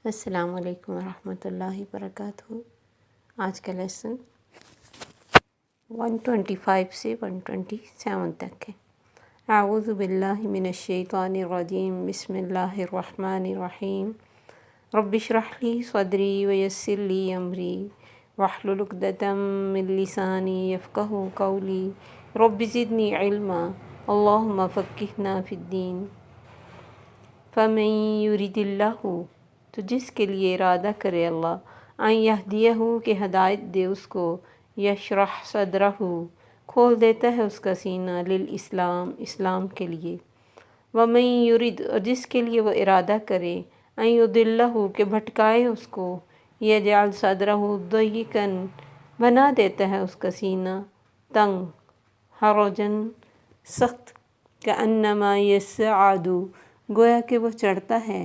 السلام علیکم ورحمۃ اللہ وبرکاتہ۔ آج کا لیسن 125 سے 127 تک ہے۔ اعوذ باللہ من الشیطان الرجیم، بسم اللہ الرحمن الرحیم۔ رب اشرح لی صدری ویسر لی امری واحلل عقدۃ من لسانی یفقہوا قولی رب زدنی علما اللہم فقہنا فی الدین۔ فمن یرد اللہ، تو جس کے لیے ارادہ کرے اللہ، ان یہدیہ، کہ ہدایت دے اس کو، یشرح صدرہ، کھول دیتا ہے اس کا سینہ، للاسلام، اسلام کے لیے۔ ومن یرد، اور جس کے لیے وہ ارادہ کرے، ان یضلہ، کہ بھٹکائے اس کو، یجعل صدرہ ضیقا، بنا دیتا ہے اس کا سینہ تنگ، حرجاً، سخت، کأنما یصعد، گویا کہ وہ چڑھتا ہے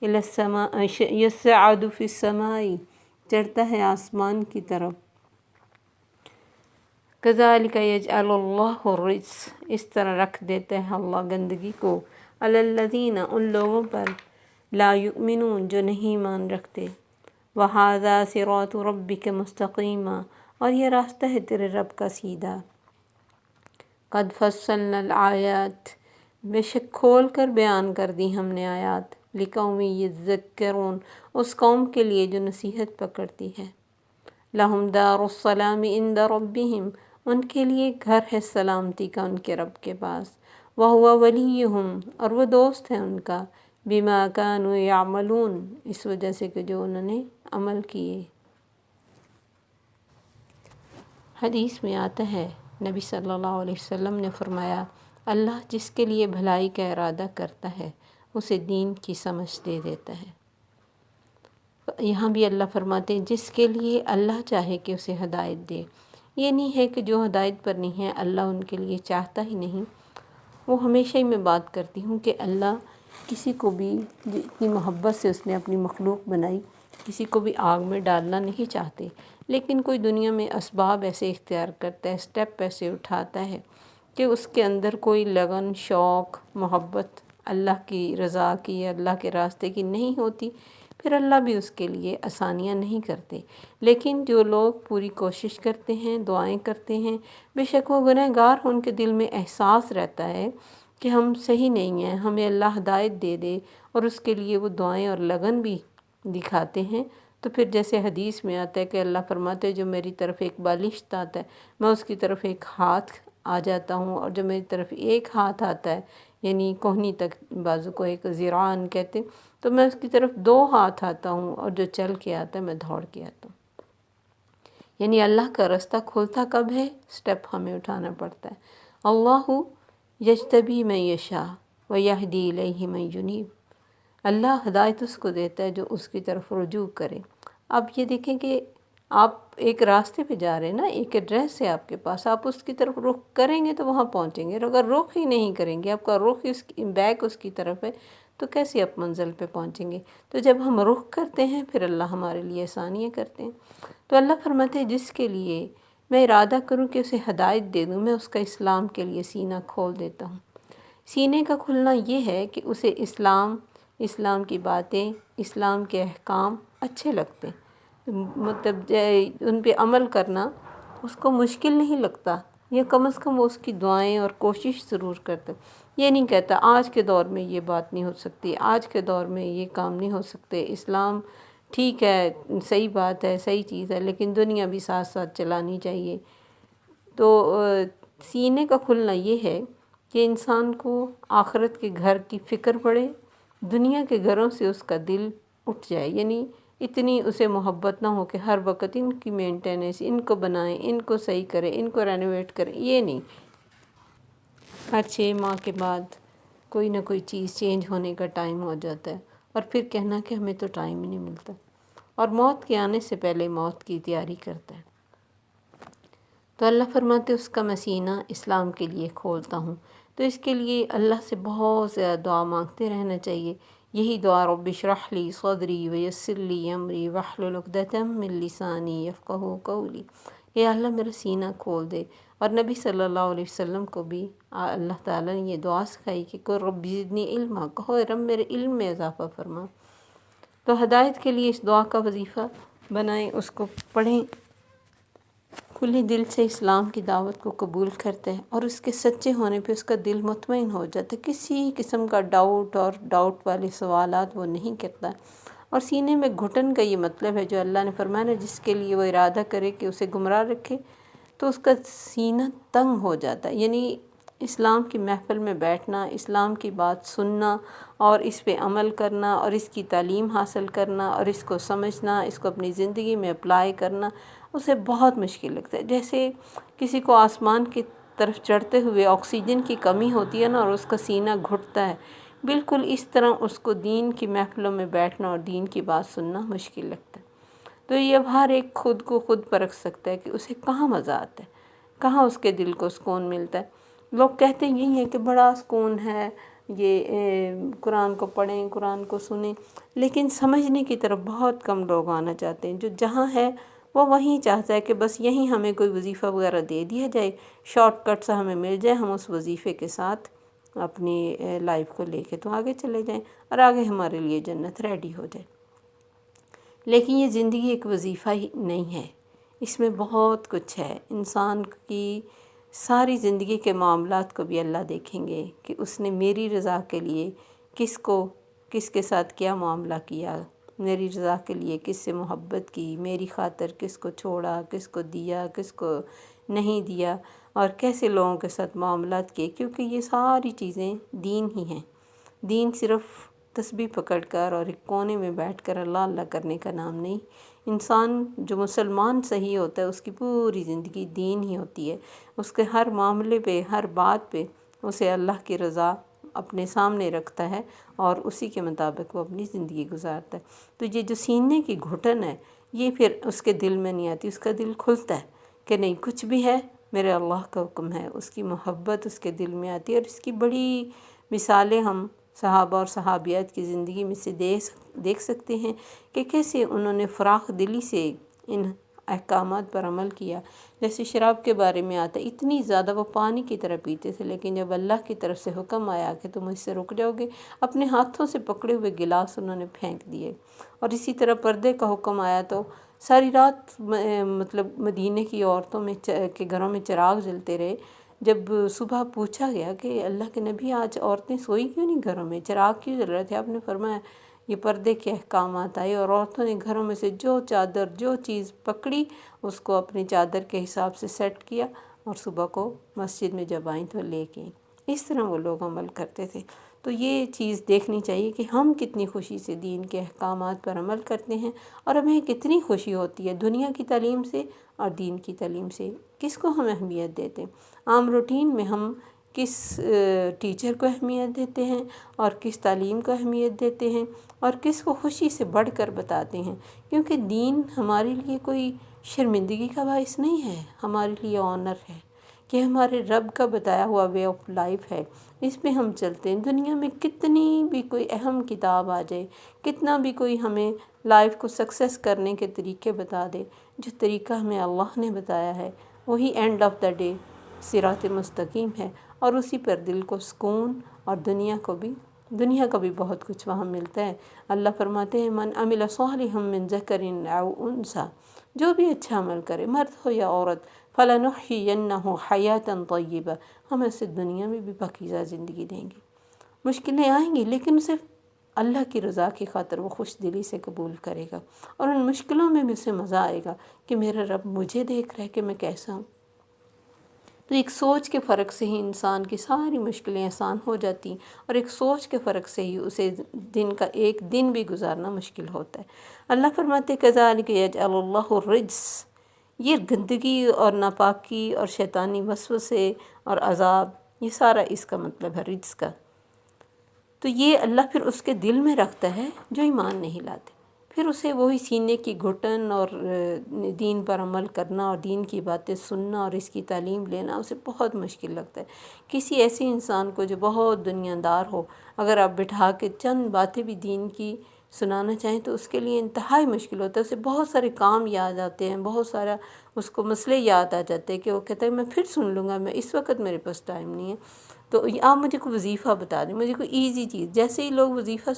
الی السماء، یصعد فی السماء، چڑھتا ہے آسمان کی طرف۔ کذالک یجعل اللہ الرجس، اس طرح رکھ دیتا ہے اللہ گندگی کو، علی الذین، ان لوگوں پر، لا یؤمنون، جو نہیں ایمان رکھتے۔ وہذا صراط ربک مستقیما، اور یہ راستہ ہے تیرے رب کا سیدھا۔ قد فصلنا الآیات، بے شک کھول کر بیان کر دی ہم نے آیات، لقوم یذکرون، اس قوم کے لیے جو نصیحت پکڑتی ہے۔ لہم دار السلام عند ربہم، ان کے لیے گھر ہے سلامتی کا ان کے رب کے پاس۔ وہو ولیہم، اور وہ دوست ہے ان کا، بما کانوا یعملون، اس وجہ سے کہ جو انہوں نے عمل کیے۔ حدیث میں آتا ہے، نبی صلی اللہ علیہ وسلم نے فرمایا، اللہ جس کے لیے بھلائی کا ارادہ کرتا ہے اسے دین کی سمجھ دے دیتا ہے۔ یہاں بھی اللہ فرماتے ہیں جس کے لیے اللہ چاہے کہ اسے ہدایت دے۔ یہ نہیں ہے کہ جو ہدایت پر نہیں ہے اللہ ان کے لیے چاہتا ہی نہیں۔ وہ ہمیشہ ہی میں بات کرتی ہوں کہ اللہ کسی کو بھی، اتنی محبت سے اس نے اپنی مخلوق بنائی، کسی کو بھی آگ میں ڈالنا نہیں چاہتے، لیکن کوئی دنیا میں اسباب ایسے اختیار کرتا ہے، اسٹیپ ایسے اٹھاتا ہے کہ اس کے اندر کوئی لگن، شوق، محبت اللہ کی رضا کی، اللہ کے راستے کی نہیں ہوتی، پھر اللہ بھی اس کے لیے آسانیاں نہیں کرتے۔ لیکن جو لوگ پوری کوشش کرتے ہیں، دعائیں کرتے ہیں، بے شک وہ گنہگار ہوں، ان کے دل میں احساس رہتا ہے کہ ہم صحیح نہیں ہیں، ہمیں اللہ ہدایت دے دے، اور اس کے لیے وہ دعائیں اور لگن بھی دکھاتے ہیں، تو پھر جیسے حدیث میں آتا ہے کہ اللہ فرماتے ہیں جو میری طرف ایک بالشت آتا ہے میں اس کی طرف ایک ہاتھ آ جاتا ہوں، اور جو میری طرف ایک ہاتھ آتا ہے، یعنی کوہنی تک، بازو کو ایک ذراعن کہتے ہیں، تو میں اس کی طرف 2 ہاتھ آتا ہوں، اور جو چل کے آتا ہے میں دوڑ کے آتا ہوں۔ یعنی اللہ کا راستہ کھولتا کب ہے؟ سٹیپ ہمیں اٹھانا پڑتا ہے۔ اللہ یجتبی من یشاء ویہدی الیہ من ینیب، اللہ ہدایت اس کو دیتا ہے جو اس کی طرف رجوع کرے۔ اب یہ دیکھیں کہ آپ ایک راستے پہ جا رہے ہیں نا، ایک ایڈریس ہے آپ کے پاس، آپ اس کی طرف رخ کریں گے تو وہاں پہنچیں گے، اور اگر رخ ہی نہیں کریں گے، آپ کا رخ بیک اس کی طرف ہے، تو کیسے آپ منزل پہ پہنچیں گے؟ تو جب ہم رخ کرتے ہیں پھر اللہ ہمارے لیے آسانیاں کرتے ہیں۔ تو اللہ فرماتے ہیں جس کے لیے میں ارادہ کروں کہ اسے ہدایت دے دوں، میں اس کا اسلام کے لیے سینہ کھول دیتا ہوں۔ سینے کا کھلنا یہ ہے کہ اسے اسلام کی باتیں، اسلام کے احکام اچھے لگتے ہیں، مطلب ان پہ عمل کرنا اس کو مشکل نہیں لگتا، یا کم از کم وہ اس کی دعائیں اور کوشش ضرور کرتا۔ یہ نہیں کہتا آج کے دور میں یہ بات نہیں ہو سکتی، آج کے دور میں یہ کام نہیں ہو سکتے، اسلام ٹھیک ہے، صحیح بات ہے، صحیح چیز ہے، لیکن دنیا بھی ساتھ ساتھ چلانی چاہیے۔ تو سینے کا کھلنا یہ ہے کہ انسان کو آخرت کے گھر کی فکر پڑے، دنیا کے گھروں سے اس کا دل اٹھ جائے، یعنی اتنی اسے محبت نہ ہو کہ ہر وقت ان کی مینٹیننس، ان کو بنائیں، ان کو صحیح کریں، ان کو رینوویٹ کریں، یہ نہیں۔ ہر 6 ماہ کے بعد کوئی نہ کوئی چیز چینج ہونے کا ٹائم ہو جاتا ہے، اور پھر کہنا کہ ہمیں تو ٹائم ہی نہیں ملتا، اور موت کے آنے سے پہلے موت کی تیاری کرتا ہے۔ تو اللہ فرماتے اس کا میں سینہ اسلام کے لیے کھولتا ہوں۔ تو اس کے لیے اللہ سے بہت زیادہ دعا مانگتے رہنا چاہیے۔ یہی دعا، رب اشرح لی صدری ویسر لی امری واحلل عقدۃ من لسانی یفقہوا قولی، اے اللہ میرا سینہ کھول دے۔ اور نبی صلی اللہ علیہ وسلم کو بھی اللہ تعالیٰ نے یہ دعا سکھائی کہ رب زدنی علما، کہو رب میرے علم میں اضافہ فرما۔ تو ہدایت کے لیے اس دعا کا وظیفہ بنائیں، اس کو پڑھیں، کھلے دل سے اسلام کی دعوت کو قبول کرتے ہیں اور اس کے سچے ہونے پہ اس کا دل مطمئن ہو جاتا ہے، کسی قسم کا ڈاؤٹ والے سوالات وہ نہیں کرتا۔ اور سینے میں گھٹن کا یہ مطلب ہے جو اللہ نے فرمایا نا، جس کے لیے وہ ارادہ کرے کہ اسے گمراہ رکھے تو اس کا سینہ تنگ ہو جاتا ہے۔ یعنی اسلام کی محفل میں بیٹھنا، اسلام کی بات سننا اور اس پہ عمل کرنا اور اس کی تعلیم حاصل کرنا اور اس کو سمجھنا، اس کو اپنی زندگی میں اپلائی کرنا اسے بہت مشکل لگتا ہے۔ جیسے کسی کو آسمان کی طرف چڑھتے ہوئے آکسیجن کی کمی ہوتی ہے نا اور اس کا سینہ گھٹتا ہے، بالکل اس طرح اس کو دین کی محفلوں میں بیٹھنا اور دین کی بات سننا مشکل لگتا ہے۔ تو یہ اب ہر ایک خود کو خود پرکھ سکتا ہے کہ اسے کہاں مزہ آتا ہے، کہاں اس کے دل کو سکون ملتا ہے۔ لوگ کہتے ہیں یہی ہے کہ بڑا سکون ہے یہ قرآن کو پڑھیں، قرآن کو سنیں، لیکن سمجھنے کی طرف بہت کم لوگ آنا چاہتے ہیں۔ جو جہاں ہے وہ وہیں چاہتا ہے کہ بس یہیں ہمیں کوئی وظیفہ وغیرہ دے دیا جائے، شارٹ کٹ سا ہمیں مل جائے، ہم اس وظیفے کے ساتھ اپنی لائف کو لے کے تو آگے چلے جائیں اور آگے ہمارے لیے جنت ریڈی ہو جائے۔ لیکن یہ زندگی ایک وظیفہ ہی نہیں ہے، اس میں بہت کچھ ہے۔ انسان کی ساری زندگی کے معاملات کو بھی اللہ دیکھیں گے کہ اس نے میری رضا کے لیے کس کے ساتھ کیا معاملہ کیا، میری رضا کے لیے کس سے محبت کی، میری خاطر کس کو چھوڑا، کس کو دیا، کس کو نہیں دیا، اور کیسے لوگوں کے ساتھ معاملات کیے، کیونکہ یہ ساری چیزیں دین ہی ہیں۔ دین صرف تسبیح پکڑ کر اور ایک کونے میں بیٹھ کر اللہ اللہ کرنے کا نام نہیں۔ انسان جو مسلمان صحیح ہوتا ہے اس کی پوری زندگی دین ہی ہوتی ہے، اس کے ہر معاملے پہ، ہر بات پہ اسے اللہ کی رضا اپنے سامنے رکھتا ہے اور اسی کے مطابق وہ اپنی زندگی گزارتا ہے۔ تو یہ جو سینے کی گھٹن ہے یہ پھر اس کے دل میں نہیں آتی، اس کا دل کھلتا ہے کہ نہیں کچھ بھی ہے میرے اللہ کا حکم ہے، اس کی محبت اس کے دل میں آتی ہے۔ اور اس کی بڑی مثالیں ہم صحابہ اور صحابیات کی زندگی میں سے دیکھ سکتے ہیں کہ کیسے انہوں نے فراخ دلی سے ان احکامات پر عمل کیا۔ جیسے شراب کے بارے میں آتا ہے، اتنی زیادہ وہ پانی کی طرح پیتے تھے، لیکن جب اللہ کی طرف سے حکم آیا کہ تم اس سے رک جاؤ گے، اپنے ہاتھوں سے پکڑے ہوئے گلاس انہوں نے پھینک دیے۔ اور اسی طرح پردے کا حکم آیا تو ساری رات مطلب مدینے کی عورتوں میں کے گھروں میں چراغ جلتے رہے۔ جب صبح پوچھا گیا کہ اللہ کے نبی آج عورتیں سوئی کیوں نہیں گھروں میں، چراغ کیوں جل رہے تھے، آپ نے فرمایا یہ پردے کے احکامات آئے اور عورتوں نے گھروں میں سے جو چادر جو چیز پکڑی اس کو اپنی چادر کے حساب سے سیٹ کیا اور صبح کو مسجد میں جب آئیں تو لے کے اس طرح وہ لوگ عمل کرتے تھے۔ تو یہ چیز دیکھنی چاہیے کہ ہم کتنی خوشی سے دین کے احکامات پر عمل کرتے ہیں اور ہمیں کتنی خوشی ہوتی ہے دنیا کی تعلیم سے اور دین کی تعلیم سے، کس کو ہم اہمیت دیتے ہیں۔ عام روٹین میں ہم کس ٹیچر کو اہمیت دیتے ہیں اور کس تعلیم کو اہمیت دیتے ہیں اور کس کو خوشی سے بڑھ کر بتاتے ہیں، کیونکہ دین ہمارے لیے کوئی شرمندگی کا باعث نہیں ہے، ہمارے لیے آنر ہے کہ ہمارے رب کا بتایا ہوا وے آف لائف ہے، اس پہ ہم چلتے ہیں۔ دنیا میں کتنی بھی کوئی اہم کتاب آ جائے، کتنا بھی کوئی ہمیں لائف کو سکسیس کرنے کے طریقے بتا دے، جو طریقہ ہمیں اللہ نے بتایا ہے وہی اینڈ آف دا ڈے صراط مستقیم ہے، اور اسی پر دل کو سکون اور دنیا کا بھی بہت کچھ وہاں ملتا ہے۔ اللہ فرماتے ہیں من عمل صالحا من ذکر او انثی، جو بھی اچھا عمل کرے مرد ہو یا عورت، فلنحیینہ حیاتا طیبہ، ہم اسے دنیا میں بھی پاکیزہ زندگی دیں گے۔ مشکلیں آئیں گی لیکن اسے اللہ کی رضا کی خاطر وہ خوش دلی سے قبول کرے گا، اور ان مشکلوں میں بھی اسے مزہ آئے گا کہ میرا رب مجھے دیکھ رہا ہے کہ میں کیسا ہوں۔ تو ایک سوچ کے فرق سے ہی انسان کی ساری مشکلیں آسان ہو جاتی ہیں، اور ایک سوچ کے فرق سے ہی اسے دن کا ایک دن بھی گزارنا مشکل ہوتا ہے۔ اللہ فرماتے کذالک یجعل اللہ الرجس، یہ گندگی اور ناپاکی اور شیطانی وسوسے اور عذاب، یہ سارا اس کا مطلب ہے رجس کا۔ تو یہ اللہ پھر اس کے دل میں رکھتا ہے جو ایمان نہیں لاتے، پھر اسے وہی سینے کی گھٹن اور دین پر عمل کرنا اور دین کی باتیں سننا اور اس کی تعلیم لینا اسے بہت مشکل لگتا ہے۔ کسی ایسے انسان کو جو بہت دنیا دار ہو، اگر آپ بٹھا کے چند باتیں بھی دین کی سنانا چاہیں تو اس کے لیے انتہائی مشکل ہوتا ہے، اسے بہت سارے کام یاد آتے ہیں، بہت سارا اس کو مسئلے یاد آ جاتے ہیں کہ وہ کہتا ہے میں پھر سن لوں گا، میں اس وقت میرے پاس ٹائم نہیں ہے۔ تو آپ مجھے کوئی وظیفہ بتا دیں، مجھے کوئی ایزی چیز۔ جیسے ہی لوگ وظیفہ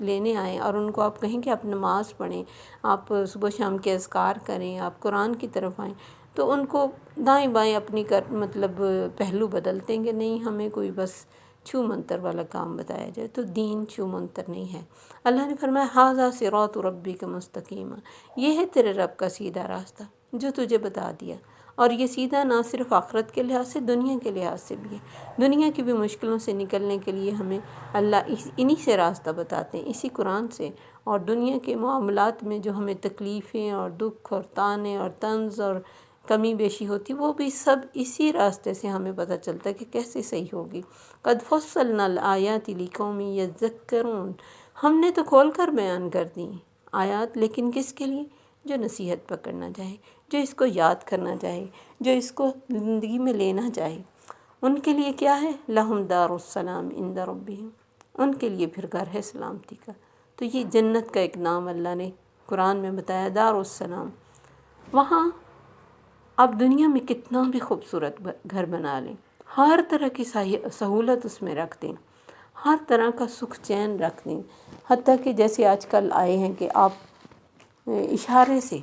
لینے آئیں اور ان کو آپ کہیں کہ آپ نماز پڑھیں، آپ صبح شام کے اذکار کریں، آپ قرآن کی طرف آئیں، تو ان کو دائیں بائیں اپنی مطلب پہلو بدلتے ہیں کہ نہیں ہمیں کوئی بس چھو منتر والا کام بتایا جائے۔ تو دین چھو منتر نہیں ہے۔ اللہ نے فرمایا ھذا صراط ربک مستقیما، یہ ہے تیرے رب کا سیدھا راستہ جو تجھے بتا دیا۔ اور یہ سیدھا نہ صرف آخرت کے لحاظ سے، دنیا کے لحاظ سے بھی ہے۔ دنیا کی بھی مشکلوں سے نکلنے کے لیے ہمیں اللہ انہی سے راستہ بتاتے ہیں، اسی قرآن سے۔ اور دنیا کے معاملات میں جو ہمیں تکلیفیں اور دکھ اور طعنے اور طنز اور کمی بیشی ہوتی، وہ بھی سب اسی راستے سے ہمیں پتہ چلتا ہے کہ کیسے صحیح ہوگی۔ قد فصلنا الآیات لقوم یذکرون، ہم نے تو کھول کر بیان کر دی آیات، لیکن کس کے لیے؟ جو نصیحت پکڑنا چاہے، جو اس کو یاد کرنا چاہے، جو اس کو زندگی میں لینا چاہے، ان کے لیے کیا ہے؟ لہم دار السلام عند ربہم، ان کے لیے پھر گھر ہے سلامتی کا۔ تو یہ جنت کا ایک نام اللہ نے قرآن میں بتایا، دار السلام۔ وہاں آپ دنیا میں کتنا بھی خوبصورت گھر بنا لیں، ہر طرح کی سہولت اس میں رکھ دیں، ہر طرح کا سکھ چین رکھ دیں، حتیٰ کہ جیسے آج کل آئے ہیں کہ آپ اشارے سے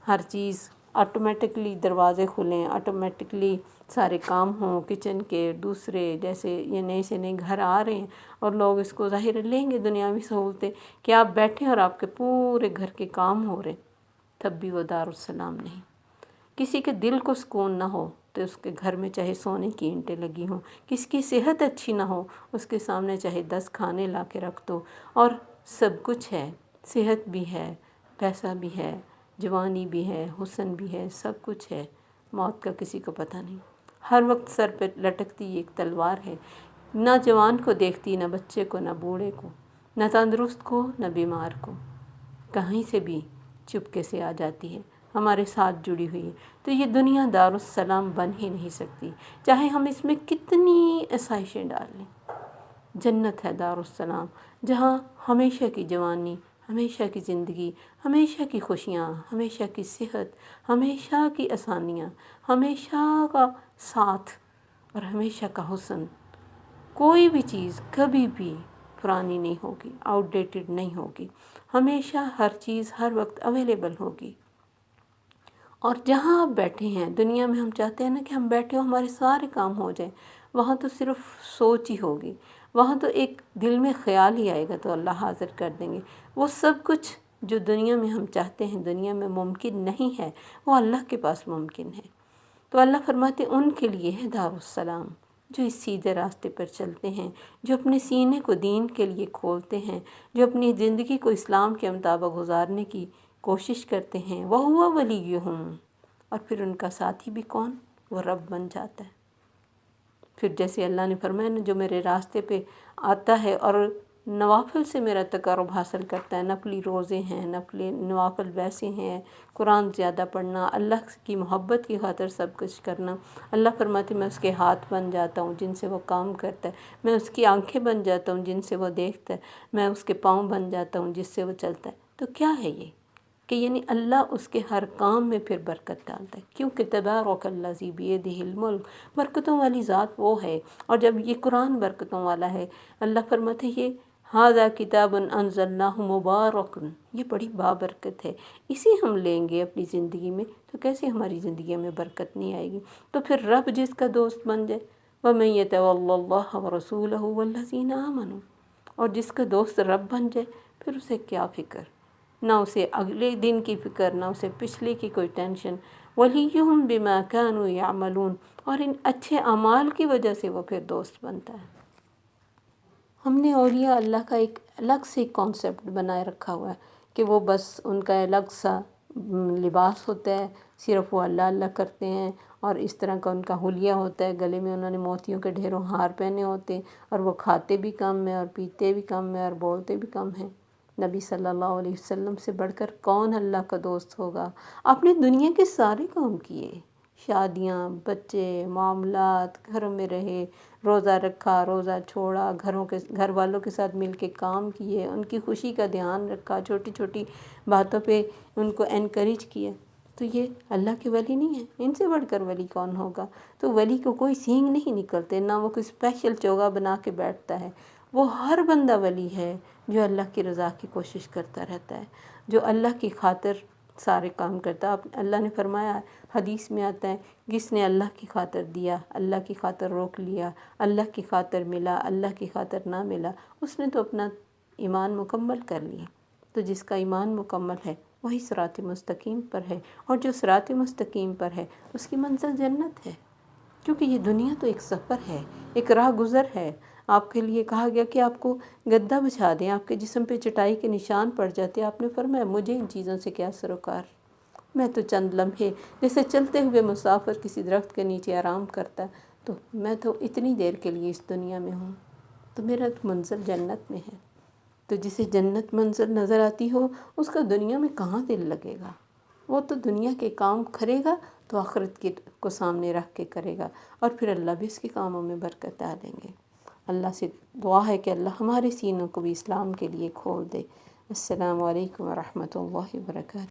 ہر چیز آٹومیٹکلی دروازے کھلیں، آٹومیٹکلی سارے کام ہوں کچن کے، دوسرے جیسے یہ نئے سے نئے گھر آ رہے ہیں اور لوگ اس کو ظاہر لیں گے دنیاوی سہولتیں کہ آپ بیٹھیں اور آپ کے پورے گھر کے کام ہو رہے، تب بھی وہ دار السلام نہیں۔ کسی کے دل کو سکون نہ ہو تو اس کے گھر میں چاہے سونے کی اینٹیں لگی ہوں، کسی کی صحت اچھی نہ ہو اس کے سامنے چاہے 10 کھانے لا کے رکھ دو، اور سب کچھ ہے، صحت بھی ہے، پیسہ بھی ہے، جوانی بھی ہے، حسن بھی ہے، سب کچھ ہے، موت کا کسی کو پتہ نہیں۔ ہر وقت سر پہ لٹکتی ایک تلوار ہے، نہ جوان کو دیکھتی، نہ بچے کو، نہ بوڑھے کو، نہ تندرست کو، نہ بیمار کو، کہیں سے بھی چپکے سے آ جاتی ہے، ہمارے ساتھ جڑی ہوئی ہے۔ تو یہ دنیا دار السلام بن ہی نہیں سکتی، چاہے ہم اس میں کتنی آسائشیں ڈال لیں۔ جنت ہے دار السلام، جہاں ہمیشہ کی جوانی، ہمیشہ کی زندگی، ہمیشہ کی خوشیاں، ہمیشہ کی صحت، ہمیشہ کی آسانیاں، ہمیشہ کا ساتھ اور ہمیشہ کا حسن۔ کوئی بھی چیز کبھی بھی پرانی نہیں ہوگی، آؤٹ ڈیٹڈ نہیں ہوگی، ہمیشہ ہر چیز ہر وقت اویلیبل ہوگی۔ اور جہاں آپ بیٹھے ہیں دنیا میں، ہم چاہتے ہیں نا کہ ہم بیٹھے ہوں ہمارے سارے کام ہو جائیں، وہاں تو صرف سوچ ہی ہوگی، وہاں تو ایک دل میں خیال ہی آئے گا تو اللہ حاضر کر دیں گے۔ وہ سب کچھ جو دنیا میں ہم چاہتے ہیں دنیا میں ممکن نہیں ہے، وہ اللہ کے پاس ممکن ہے۔ تو اللہ فرماتے ہیں ان کے لیے ہے دار السلام، جو اس سیدھے راستے پر چلتے ہیں، جو اپنے سینے کو دین کے لیے کھولتے ہیں، جو اپنی زندگی کو اسلام کے مطابق گزارنے کی کوشش کرتے ہیں۔ وَهُوَ وَلِيُّهُمْ، اور پھر ان کا ساتھی بھی کون؟ وہ رب بن جاتا ہے۔ پھر جیسے اللہ نے فرمایا نا، جو میرے راستے پہ آتا ہے اور نوافل سے میرا تقرب حاصل کرتا ہے، نفلی روزے ہیں، نوافل ویسے ہیں، قرآن زیادہ پڑھنا، اللہ کی محبت کی خاطر سب کچھ کرنا۔ اللہ فرماتے میں اس کے ہاتھ بن جاتا ہوں جن سے وہ کام کرتا ہے، میں اس کی آنکھیں بن جاتا ہوں جن سے وہ دیکھتا ہے، میں اس کے پاؤں بن جاتا ہوں جس سے وہ چلتا ہے۔ تو کیا ہے یہ کہ یعنی اللہ اس کے ہر کام میں پھر برکت ڈالتا ہے، کیونکہ تبارک الذی بیدہ الملک، برکتوں والی ذات وہ ہے۔ اور جب یہ قرآن برکتوں والا ہے، اللہ فرماتے ہیں ھذا کتاب انزلناہ مبارک، یہ بڑی بابرکت ہے، اسی ہم لیں گے اپنی زندگی میں تو کیسے ہماری زندگی میں برکت نہیں آئے گی۔ تو پھر رب جس کا دوست بن جائے، وَمَن يَتَوَلَّ اللَّهَ وَرَسُولَهُ وَالَّذِينَ آمَنُوا، اور جس کا دوست رب بن جائے پھر اسے کیا فکر، نہ اسے اگلے دن کی فکر، نہ اسے پچھلے کی کوئی ٹینشن۔ وَلِيُّهُمْ بِمَا كَانُوا يَعْمَلُونَ، اور ان اچھے اعمال کی وجہ سے وہ پھر دوست بنتا ہے۔ ہم نے اولیاء اللہ کا ایک الگ سے کانسیپٹ بنائے رکھا ہوا ہے کہ وہ بس ان کا الگ سا لباس ہوتا ہے، صرف وہ اللہ اللہ کرتے ہیں، اور اس طرح کا ان کا حلیہ ہوتا ہے، گلے میں انہوں نے موتیوں کے ڈھیروں ہار پہنے ہوتے ہیں، اور وہ کھاتے بھی کم ہیں اور پیتے بھی کم ہیں اور بولتے بھی کم ہیں۔ نبی صلی اللہ علیہ وسلم سے بڑھ کر کون اللہ کا دوست ہوگا؟ آپ نے دنیا کے سارے کام کیے، شادیاں، بچے، معاملات، گھر میں رہے، روزہ رکھا، روزہ چھوڑا، گھر والوں کے ساتھ مل کے کام کیے، ان کی خوشی کا دھیان رکھا، چھوٹی چھوٹی باتوں پہ ان کو انکریج کیا، تو یہ اللہ کے ولی نہیں ہیں؟ ان سے بڑھ کر ولی کون ہوگا؟ تو ولی کو کوئی سینگ نہیں نکلتے، نہ وہ کوئی اسپیشل چوگا بنا کے بیٹھتا ہے، وہ ہر بندہ ولی ہے جو اللہ کی رضا کی کوشش کرتا رہتا ہے، جو اللہ کی خاطر سارے کام کرتا ہے۔ اللہ نے فرمایا، حدیث میں آتا ہے، جس نے اللہ کی خاطر دیا، اللہ کی خاطر روک لیا، اللہ کی خاطر ملا، اللہ کی خاطر نہ ملا، اس نے تو اپنا ایمان مکمل کر لیا۔ تو جس کا ایمان مکمل ہے وہی صراط مستقیم پر ہے، اور جو صراط مستقیم پر ہے اس کی منزل جنت ہے، کیونکہ یہ دنیا تو ایک سفر ہے، ایک راہ گزر ہے۔ آپ کے لیے کہا گیا کہ آپ کو گدا بچھا دیں، آپ کے جسم پہ چٹائی کے نشان پڑ جاتے، آپ نے فرمایا مجھے ان چیزوں سے کیا سروکار، میں تو چند لمحے، جیسے چلتے ہوئے مسافر کسی درخت کے نیچے آرام کرتا ہے، تو میں تو اتنی دیر کے لیے اس دنیا میں ہوں، تو میرا منزل جنت میں ہے۔ تو جسے جنت منزل نظر آتی ہو، اس کا دنیا میں کہاں دل لگے گا؟ وہ تو دنیا کے کام کرے گا تو آخرت کو سامنے رکھ کے کرے گا، اور پھر اللہ بھی اس کے کاموں میں برکت ڈالیں گے۔ اللہ سے دعا ہے کہ اللہ ہمارے سینوں کو بھی اسلام کے لیے کھول دے۔ السلام علیکم ورحمۃ اللہ وبرکاتہ۔